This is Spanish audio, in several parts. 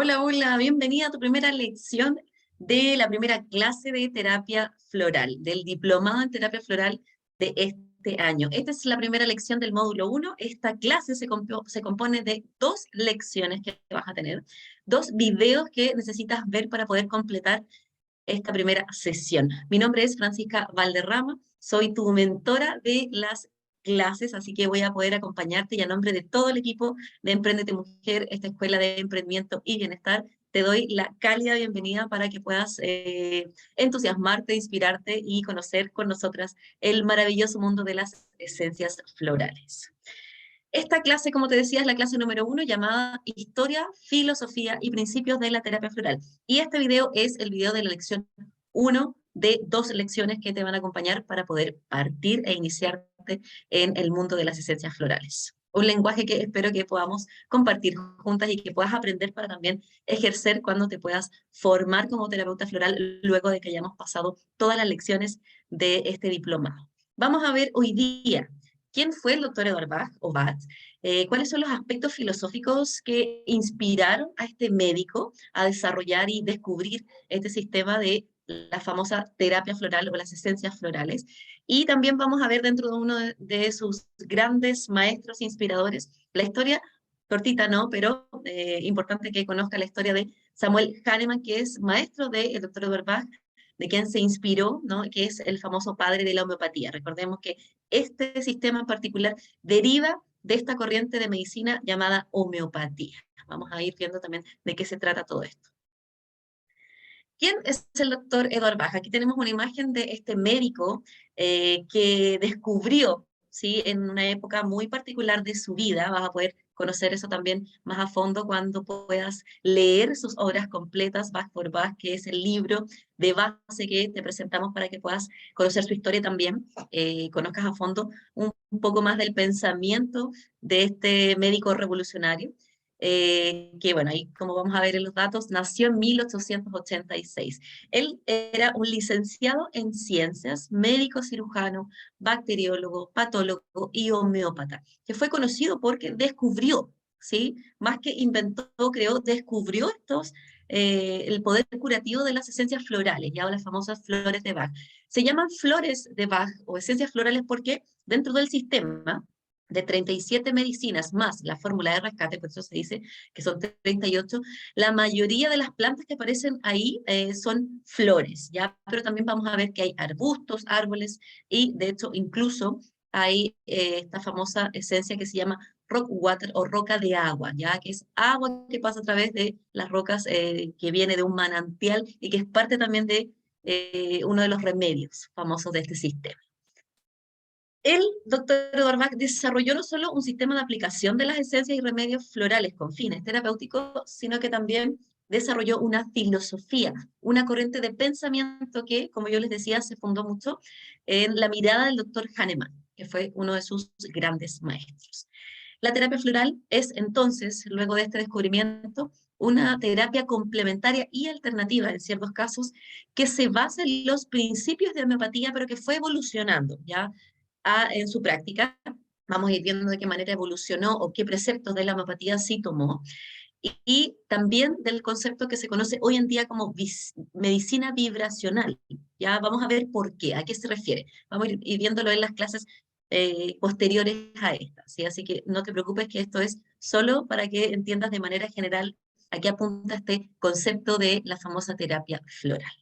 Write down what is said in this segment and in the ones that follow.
Hola, hola, bienvenida a tu primera lección de la primera clase de terapia floral, del diplomado en terapia floral de este año. Esta es la primera lección del módulo 1. Esta clase se compone de dos lecciones que vas a tener, dos videos que necesitas ver para poder completar esta primera sesión. Mi nombre es Francisca Valderrama, soy tu mentora de las clases, así que voy a poder acompañarte y a nombre de todo el equipo de Emprendete Mujer, esta escuela de emprendimiento y bienestar, te doy la cálida bienvenida para que puedas entusiasmarte, inspirarte y conocer con nosotras el maravilloso mundo de las esencias florales. Esta clase, como te decía, es la clase número 1 llamada Historia, Filosofía y Principios de la Terapia Floral. Y este video es el video de la lección 1 de 2 lecciones que te van a acompañar para poder partir e iniciarte en el mundo de las esencias florales. Un lenguaje que espero que podamos compartir juntas y que puedas aprender para también ejercer cuando te puedas formar como terapeuta floral luego de que hayamos pasado todas las lecciones de este diplomado. Vamos a ver hoy día quién fue el doctor Edward Bach o Bach, cuáles son los aspectos filosóficos que inspiraron a este médico a desarrollar y descubrir este sistema de la famosa terapia floral o las esencias florales. Y también vamos a ver dentro de uno de sus grandes maestros inspiradores la historia, cortita no, pero importante que conozca la historia de Samuel Hahnemann, que es maestro del doctor Edward Bach, de quien se inspiró, ¿no? Que es el famoso padre de la homeopatía. Recordemos que este sistema en particular deriva de esta corriente de medicina llamada homeopatía. Vamos a ir viendo también de qué se trata todo esto. ¿Quién es el doctor Edward Bach? Aquí tenemos una imagen de este médico que descubrió, ¿sí? En una época muy particular de su vida. Vas a poder conocer eso también más a fondo cuando puedas leer sus obras completas, Bach por Bach, que es el libro de base que te presentamos para que puedas conocer su historia también, conozcas a fondo un poco más del pensamiento de este médico revolucionario que bueno, ahí como vamos a ver en los datos, nació en 1886. Él era un licenciado en ciencias, médico cirujano, bacteriólogo, patólogo y homeópata, que fue conocido porque descubrió, ¿sí? Más que inventó, creó, descubrió el poder curativo de las esencias florales, ya las famosas flores de Bach. Se llaman flores de Bach o esencias florales porque dentro del sistema de 37 medicinas más la fórmula de rescate, por eso se dice que son 38, la mayoría de las plantas que aparecen ahí son flores, ¿ya? Pero también vamos a ver que hay arbustos, árboles, y de hecho incluso hay esta famosa esencia que se llama rock water o roca de agua, ¿ya? Que es agua que pasa a través de las rocas que viene de un manantial y que es parte también de uno de los remedios famosos de este sistema. El doctor Edward Bach desarrolló no solo un sistema de aplicación de las esencias y remedios florales con fines terapéuticos, sino que también desarrolló una filosofía, una corriente de pensamiento que, como yo les decía, se fundó mucho en la mirada del doctor Hahnemann, que fue uno de sus grandes maestros. La terapia floral es entonces, luego de este descubrimiento, una terapia complementaria y alternativa en ciertos casos que se basa en los principios de homeopatía, pero que fue evolucionando, ¿ya? En su práctica. Vamos a ir viendo de qué manera evolucionó o qué preceptos de la homeopatía sí tomó. Y también del concepto que se conoce hoy en día como medicina vibracional. Ya vamos a ver por qué, a qué se refiere. Vamos a ir viéndolo en las clases posteriores a esta. ¿Sí? Así que no te preocupes que esto es solo para que entiendas de manera general a qué apunta este concepto de la famosa terapia floral.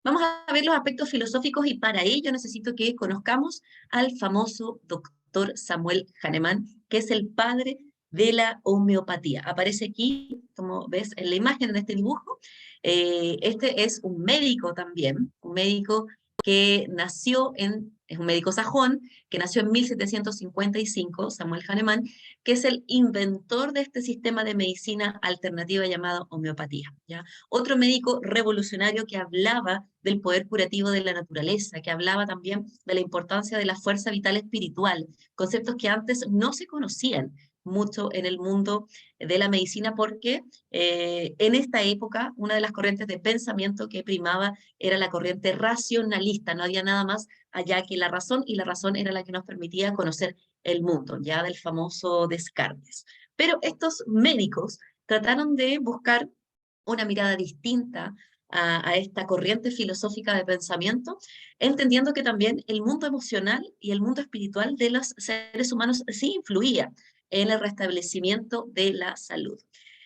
Vamos a ver los aspectos filosóficos y para ello necesito que conozcamos al famoso doctor Samuel Hahnemann, que es el padre de la homeopatía. Aparece aquí, como ves en la imagen de este dibujo, este es un médico también, un médico que nació es un médico sajón, que nació en 1755, Samuel Hahnemann, que es el inventor de este sistema de medicina alternativa llamado homeopatía, ¿ya? Otro médico revolucionario que hablaba del poder curativo de la naturaleza, que hablaba también de la importancia de la fuerza vital espiritual, conceptos que antes no se conocían mucho en el mundo de la medicina porque en esta época una de las corrientes de pensamiento que primaba era la corriente racionalista, no había nada más allá que la razón y la razón era la que nos permitía conocer el mundo, ya del famoso Descartes. Pero estos médicos trataron de buscar una mirada distinta a esta corriente filosófica de pensamiento, entendiendo que también el mundo emocional y el mundo espiritual de los seres humanos sí influía en el restablecimiento de la salud.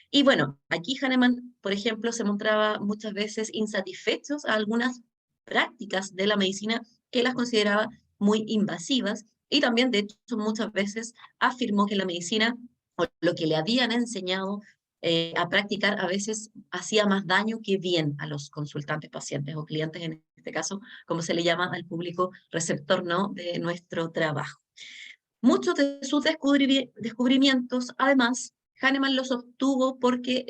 Y bueno, aquí Hahnemann, por ejemplo, se mostraba muchas veces insatisfechos a algunas prácticas de la medicina que las consideraba muy invasivas, y también, de hecho, muchas veces afirmó que la medicina, o lo que le habían enseñado a practicar, a veces hacía más daño que bien a los consultantes, pacientes o clientes, en este caso, como se le llama al público receptor, ¿no?, de nuestro trabajo. Muchos de sus descubrimientos, además, Hahnemann los obtuvo porque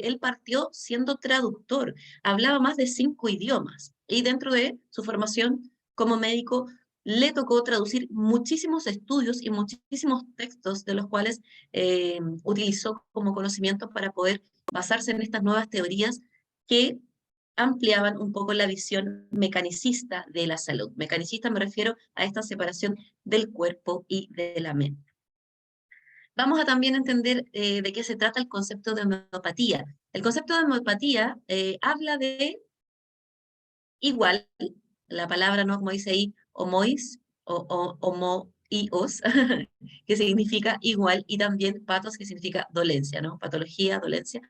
él partió siendo traductor, hablaba más de 5 idiomas, y dentro de su formación como médico le tocó traducir muchísimos estudios y muchísimos textos, de los cuales utilizó como conocimiento para poder basarse en estas nuevas teorías que ampliaban un poco la visión mecanicista de la salud. Mecanicista me refiero a esta separación del cuerpo y de la mente. Vamos a también entender de qué se trata el concepto de homeopatía. El concepto de homeopatía habla de igual, la palabra, ¿no?, como dice ahí, homois, o homoios, que significa igual, y también patos, que significa dolencia, ¿no?, patología, dolencia.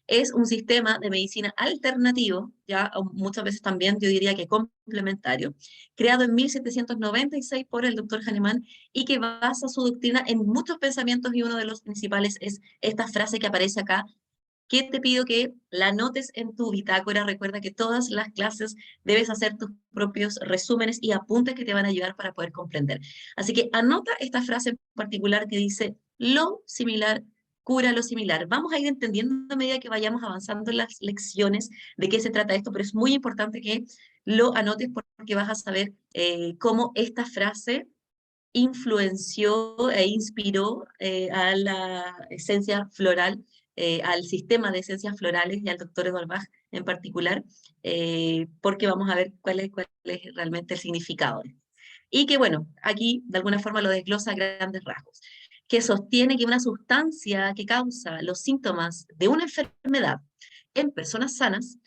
Es un sistema de medicina alternativo, ya muchas veces también yo diría que complementario, creado en 1796 por el doctor Hahnemann, y que basa su doctrina en muchos pensamientos, y uno de los principales es esta frase que aparece acá, que te pido que la anotes en tu bitácora. Recuerda que todas las clases debes hacer tus propios resúmenes y apuntes que te van a ayudar para poder comprender. Así que anota esta frase en particular que dice: lo similar cura lo similar. Vamos a ir entendiendo a medida que vayamos avanzando en las lecciones de qué se trata esto, pero es muy importante que lo anotes, porque vas a saber cómo esta frase influenció e inspiró a la esencia floral, al sistema de esencias florales y al doctor Edward Bach en particular, porque vamos a ver cuál es realmente el significado. Y que bueno, aquí de alguna forma lo desglosa a grandes rasgos, que sostiene que una sustancia que causa los síntomas de una enfermedad en personas sanas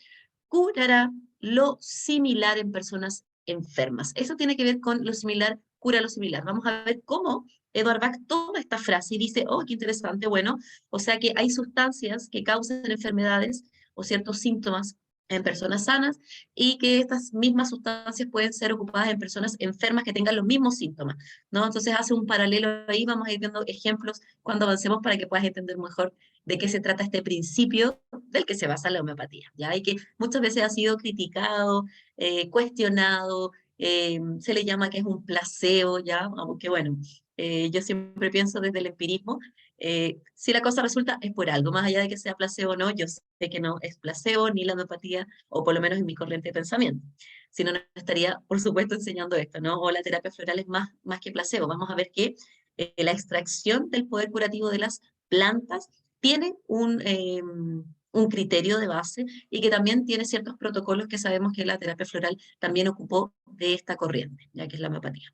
curará lo similar en personas enfermas. Eso tiene que ver con lo similar cura lo similar. Vamos a ver cómo Edward Bach toma esta frase y dice: oh, qué interesante, bueno, o sea que hay sustancias que causan enfermedades o ciertos síntomas en personas sanas, y que estas mismas sustancias pueden ser ocupadas en personas enfermas que tengan los mismos síntomas, ¿no? Entonces hace un paralelo ahí, vamos a ir viendo ejemplos cuando avancemos para que puedas entender mejor de qué se trata este principio del que se basa la homeopatía, ¿ya? Y que muchas veces ha sido criticado, cuestionado, se le llama que es un placebo, ¿ya? Aunque bueno, yo siempre pienso desde el empirismo, si la cosa resulta es por algo, más allá de que sea placebo o no, yo sé que no es placebo ni la homeopatía, o por lo menos en mi corriente de pensamiento. Si no, no estaría, por supuesto, enseñando esto, ¿no? O la terapia floral es más que placebo. Vamos a ver que la extracción del poder curativo de las plantas tiene un criterio de base, y que también tiene ciertos protocolos que sabemos que la terapia floral también ocupó de esta corriente, ya que es la homeopatía.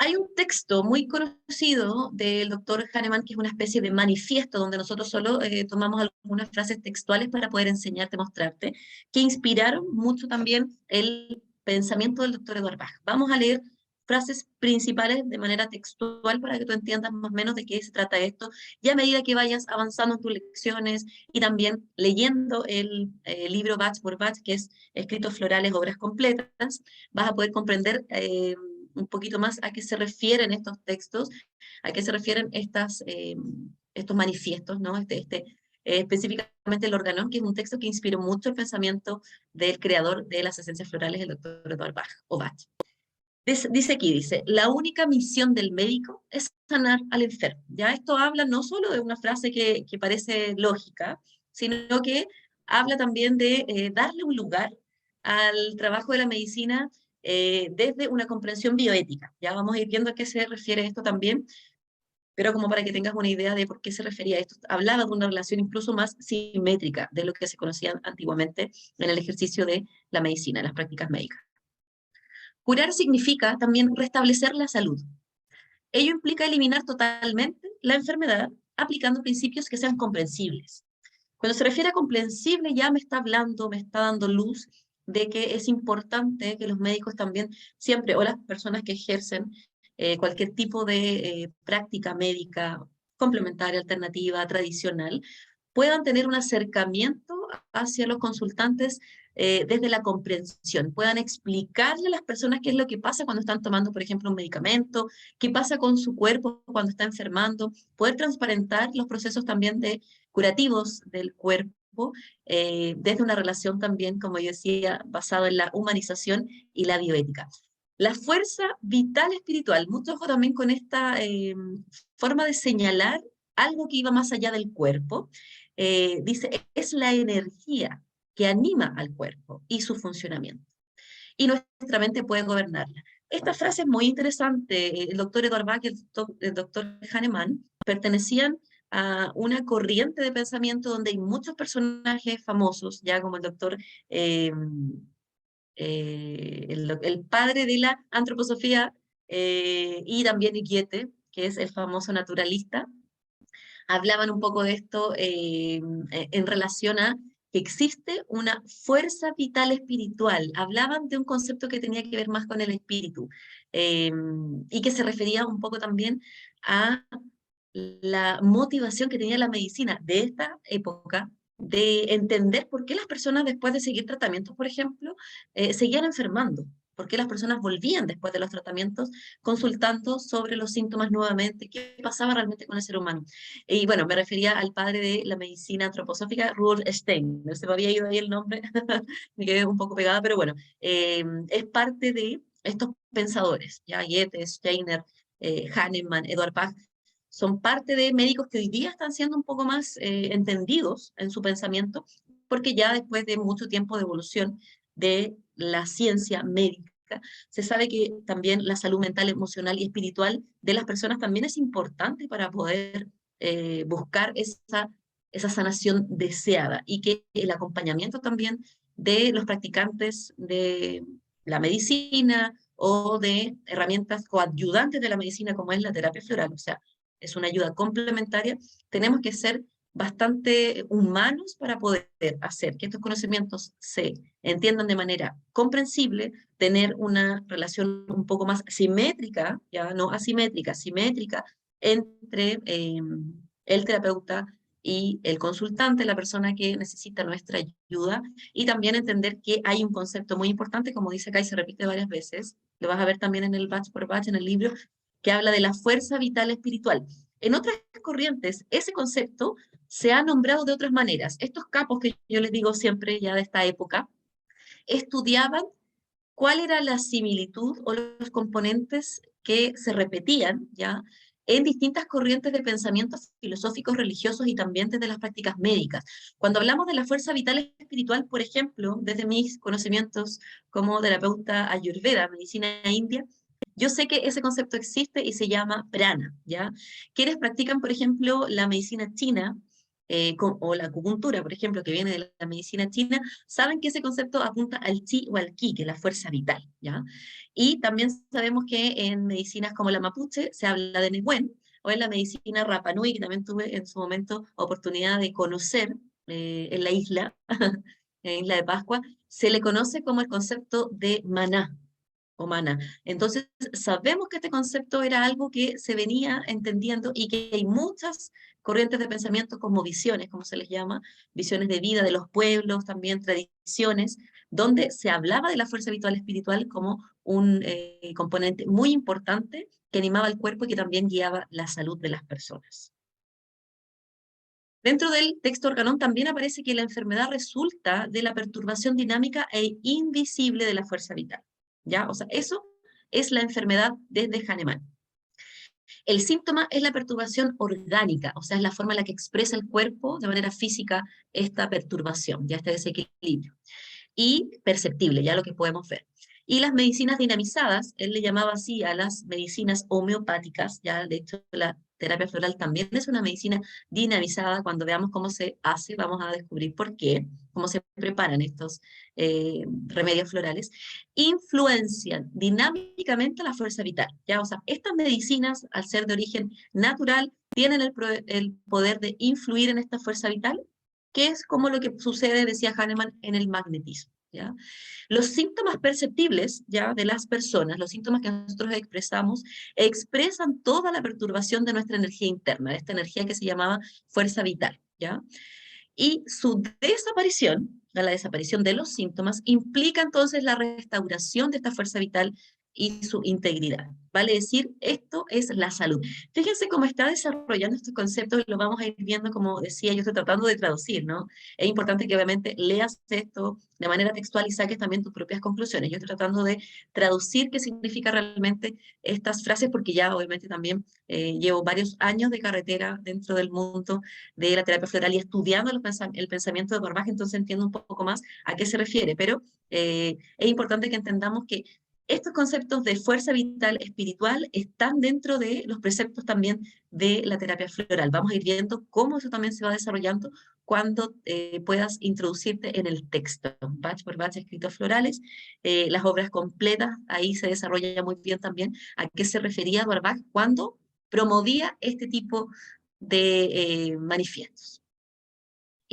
Hay un texto muy conocido del doctor Hahnemann, que es una especie de manifiesto, donde nosotros solo tomamos algunas frases textuales para poder enseñarte, mostrarte, que inspiraron mucho también el pensamiento del doctor Edward Bach. Vamos a leer frases principales de manera textual para que tú entiendas más o menos de qué se trata esto, y a medida que vayas avanzando en tus lecciones y también leyendo el libro Bach por Bach, que es Escritos Florales, Obras Completas, vas a poder comprender un poquito más a qué se refieren estos textos, a qué se refieren estos manifiestos, ¿no? Específicamente el Organón, que es un texto que inspiró mucho el pensamiento del creador de las esencias florales, el doctor Edward Bach, o Bach. Dice aquí, dice: la única misión del médico es sanar al enfermo. Ya esto habla no solo de una frase que parece lógica, sino que habla también de darle un lugar al trabajo de la medicina desde una comprensión bioética. Ya vamos a ir viendo a qué se refiere esto también, pero como para que tengas una idea de por qué se refería a esto. Hablaba de una relación incluso más simétrica de lo que se conocía antiguamente en el ejercicio de la medicina, las prácticas médicas. Curar significa también restablecer la salud. Ello implica eliminar totalmente la enfermedad aplicando principios que sean comprensibles. Cuando se refiere a comprensible, ya me está hablando, me está dando luz de que es importante que los médicos también siempre, o las personas que ejercen cualquier tipo de práctica médica complementaria, alternativa, tradicional, puedan tener un acercamiento hacia los consultantes desde la comprensión, puedan explicarle a las personas qué es lo que pasa cuando están tomando, por ejemplo, un medicamento, qué pasa con su cuerpo cuando está enfermando, poder transparentar los procesos también de curativos del cuerpo, desde una relación también, como yo decía, basada en la humanización y la bioética. La fuerza vital espiritual, mucho ojo también con esta forma de señalar algo que iba más allá del cuerpo. Dice, es la energía que anima al cuerpo y su funcionamiento. Y nuestra mente puede gobernarla. Esta frase es muy interesante. El doctor Edward Bach y el doctor Hahnemann pertenecían a una corriente de pensamiento donde hay muchos personajes famosos, ya como el doctor, el padre de la antroposofía, y también Goethe, que es el famoso naturalista, hablaban un poco de esto en relación a que existe una fuerza vital espiritual. Hablaban de un concepto que tenía que ver más con el espíritu y que se refería un poco también a la motivación que tenía la medicina de esta época de entender por qué las personas después de seguir tratamientos, por ejemplo, seguían enfermando, por qué las personas volvían después de los tratamientos consultando sobre los síntomas nuevamente, qué pasaba realmente con el ser humano. Y bueno, me refería al padre de la medicina antroposófica, Rudolf Steiner. No se me había ido ahí el nombre, me quedé un poco pegada, pero bueno, es parte de estos pensadores, ya Goethe, Steiner, Hahnemann, Eduard Bach, son parte de médicos que hoy día están siendo un poco más entendidos en su pensamiento, porque ya después de mucho tiempo de evolución de la ciencia médica, se sabe que también la salud mental, emocional y espiritual de las personas también es importante para poder buscar esa sanación deseada y que el acompañamiento también de los practicantes de la medicina o de herramientas coadyuvantes de la medicina como es la terapia floral, o sea, es una ayuda complementaria, tenemos que ser bastante humanos para poder hacer que estos conocimientos se entiendan de manera comprensible, tener una relación un poco más simétrica, ya no asimétrica, simétrica entre el terapeuta y el consultante, la persona que necesita nuestra ayuda, y también entender que hay un concepto muy importante, como dice acá y se repite varias veces, lo vas a ver también en el batch por batch, en el libro, que habla de la fuerza vital espiritual. En otras corrientes, ese concepto se ha nombrado de otras maneras. Estos capos que yo les digo siempre ya de esta época, estudiaban cuál era la similitud o los componentes que se repetían ya en distintas corrientes de pensamientos filosóficos, religiosos y también desde las prácticas médicas. Cuando hablamos de la fuerza vital espiritual, por ejemplo, desde mis conocimientos como terapeuta ayurveda, medicina india, yo sé que ese concepto existe y se llama prana, ¿ya? Quienes practican, por ejemplo, la medicina china o la acupuntura, por ejemplo, que viene de la medicina china, saben que ese concepto apunta al chi o al ki, que es la fuerza vital, ¿ya? Y también sabemos que en medicinas como la mapuche se habla de Nehuen, o en la medicina Rapa Nui, que también tuve en su momento oportunidad de conocer en la isla, en Isla de Pascua, se le conoce como el concepto de maná, o mana. Entonces, sabemos que este concepto era algo que se venía entendiendo y que hay muchas corrientes de pensamiento como visiones, como se les llama, visiones de vida de los pueblos, también tradiciones, donde se hablaba de la fuerza vital espiritual como un componente muy importante que animaba el cuerpo y que también guiaba la salud de las personas. Dentro del texto Organón también aparece que la enfermedad resulta de la perturbación dinámica e invisible de la fuerza vital. ¿Ya? O sea, eso es la enfermedad desde Hahnemann. El síntoma es la perturbación orgánica, o sea, es la forma en la que expresa el cuerpo de manera física esta perturbación, ya este desequilibrio. Y perceptible, ya lo que podemos ver. Y las medicinas dinamizadas, él le llamaba así a las medicinas homeopáticas, ya de hecho la terapia floral también es una medicina dinamizada. Cuando veamos cómo se hace, vamos a descubrir por qué, cómo se preparan estos remedios florales, influencian dinámicamente la fuerza vital. ¿Ya? O sea, estas medicinas, al ser de origen natural, tienen el poder de influir en esta fuerza vital, que es como lo que sucede, decía Hahnemann, en el magnetismo, ¿ya? Los síntomas perceptibles, ¿ya?, de las personas, los síntomas que nosotros expresamos, expresan toda la perturbación de nuestra energía interna, de esta energía que se llamaba fuerza vital, ¿ya? Y su desaparición, la desaparición de los síntomas, implica entonces la restauración de esta fuerza vital y su integridad. Vale decir, esto es la salud. Fíjense cómo está desarrollando estos conceptos, lo vamos a ir viendo, como decía, yo estoy tratando de traducir, ¿no? Es importante que obviamente leas esto de manera textual y saques también tus propias conclusiones. Yo estoy tratando de traducir qué significa realmente estas frases, porque ya obviamente también llevo varios años de carretera dentro del mundo de la terapia floral y estudiando el pensamiento de Barbach, entonces entiendo un poco más a qué se refiere, pero es importante que entendamos que estos conceptos de fuerza vital espiritual están dentro de los preceptos también de la terapia floral. Vamos a ir viendo cómo eso también se va desarrollando cuando puedas introducirte en el texto. Batch por batch, escritos florales, las obras completas, ahí se desarrolla muy bien también a qué se refería Barbach cuando promovía este tipo de manifiestos.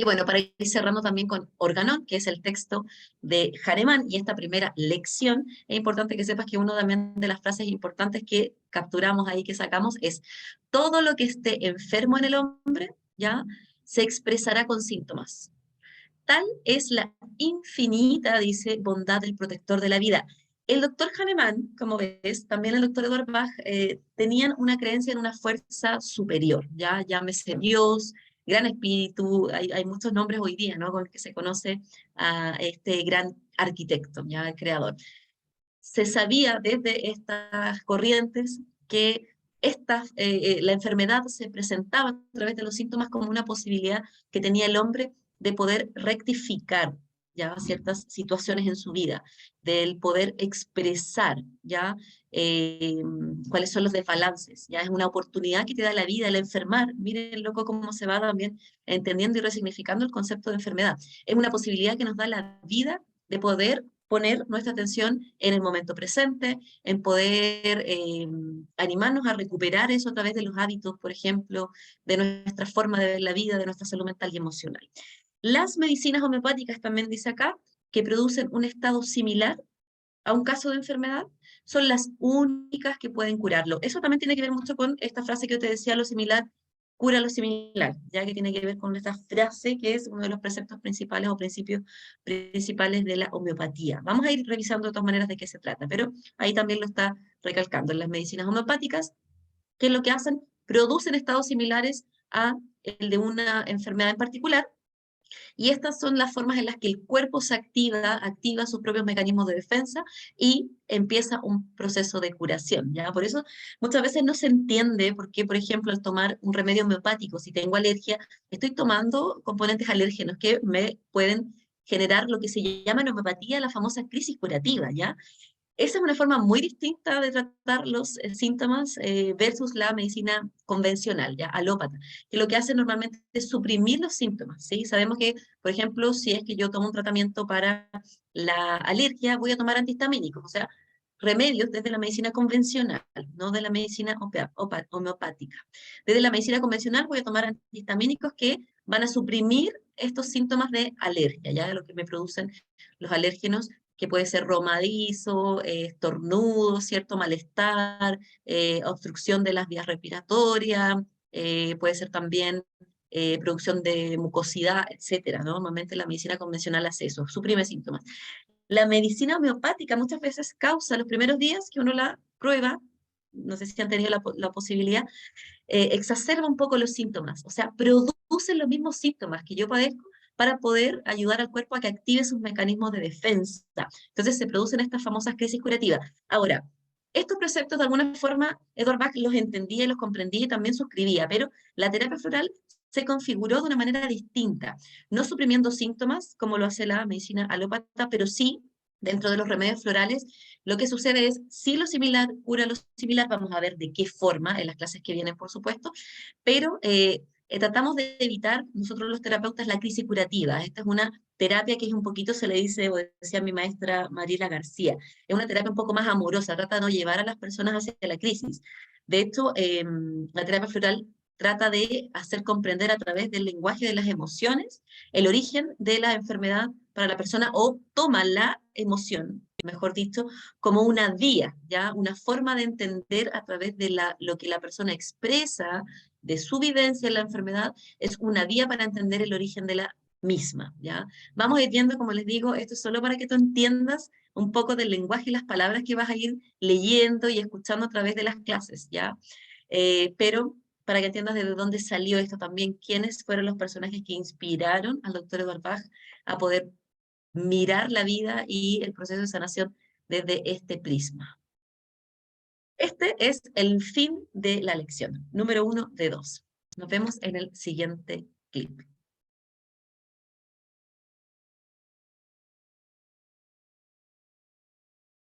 Y bueno, para ir cerrando también con Organon, que es el texto de Hahnemann, y esta primera lección, es importante que sepas que una también de las frases importantes que capturamos ahí, que sacamos, es todo lo que esté enfermo en el hombre, ¿ya?, se expresará con síntomas. Tal es la infinita, dice, bondad del protector de la vida. El doctor Hahnemann, como ves, también el doctor Edward Bach, tenían una creencia en una fuerza superior, ya llámese Dios, gran espíritu, hay muchos nombres hoy día, ¿no?, con el que se conoce a este gran arquitecto, ya el creador. Se sabía desde estas corrientes que la enfermedad se presentaba a través de los síntomas como una posibilidad que tenía el hombre de poder rectificar ya ciertas situaciones en su vida, del poder expresar ya eh, cuáles son los desbalances, ya es una oportunidad que te da la vida el enfermar. Miren loco cómo se va también entendiendo y resignificando el concepto de enfermedad. Es una posibilidad que nos da la vida de poder poner nuestra atención en el momento presente, en poder animarnos a recuperar eso a través de los hábitos, por ejemplo, de nuestra forma de ver la vida, de nuestra salud mental y emocional. Las medicinas homeopáticas, también dice acá, que producen un estado similar a un caso de enfermedad, son las únicas que pueden curarlo. Eso también tiene que ver mucho con esta frase que yo te decía, lo similar cura lo similar, ya que tiene que ver con esta frase que es uno de los preceptos principales o principios principales de la homeopatía. Vamos a ir revisando de todas maneras de qué se trata, pero ahí también lo está recalcando. Las medicinas homeopáticas, ¿qué es lo que hacen? Producen estados similares a el de una enfermedad en particular, y estas son las formas en las que el cuerpo se activa sus propios mecanismos de defensa y empieza un proceso de curación, ¿ya? Por eso muchas veces no se entiende por qué, por ejemplo, al tomar un remedio homeopático, si tengo alergia, estoy tomando componentes alérgenos que me pueden generar lo que se llama en homeopatía la famosa crisis curativa, ¿ya? Esa es una forma muy distinta de tratar los síntomas versus la medicina convencional, ya alópata, que lo que hace normalmente es suprimir los síntomas, ¿sí? Sabemos que, por ejemplo, si es que yo tomo un tratamiento para la alergia, voy a tomar antihistamínicos, o sea, remedios desde la medicina convencional, no de la medicina homeopática. Desde la medicina convencional voy a tomar antihistamínicos que van a suprimir estos síntomas de alergia, ya de lo que me producen los alérgenos, que puede ser romadizo, estornudo, cierto malestar, obstrucción de las vías respiratorias, puede ser también producción de mucosidad, etcétera, ¿no? Normalmente la medicina convencional hace eso, suprime síntomas. La medicina homeopática muchas veces causa los primeros días que uno la prueba, no sé si han tenido la posibilidad, exacerba un poco los síntomas, o sea, produce los mismos síntomas que yo padezco para poder ayudar al cuerpo a que active sus mecanismos de defensa. Entonces se producen estas famosas crisis curativas. Ahora, estos preceptos de alguna forma Edward Bach los entendía y los comprendía y también suscribía, pero la terapia floral se configuró de una manera distinta, no suprimiendo síntomas como lo hace la medicina alópata, pero sí dentro de los remedios florales. Lo que sucede es, si lo similar cura lo similar, vamos a ver de qué forma en las clases que vienen, por supuesto, pero tratamos de evitar nosotros los terapeutas la crisis curativa. Esta es una terapia que es un poquito, se le dice, o decía mi maestra Mariela García, es una terapia un poco más amorosa, trata de no llevar a las personas hacia la crisis. De hecho, la terapia floral trata de hacer comprender a través del lenguaje de las emociones el origen de la enfermedad para la persona, o toma la emoción, mejor dicho, como una vía, ¿ya? Una forma de entender a través de lo que la persona expresa de su vivencia en la enfermedad, es una vía para entender el origen de la misma, ¿ya? Vamos a ir viendo, como les digo, esto es solo para que tú entiendas un poco del lenguaje y las palabras que vas a ir leyendo y escuchando a través de las clases, ¿ya? Pero para que entiendas de dónde salió esto también, quiénes fueron los personajes que inspiraron al doctor Edward Bach a poder mirar la vida y el proceso de sanación desde este prisma. Este es el fin de la lección, número 1 de 2. Nos vemos en el siguiente clip.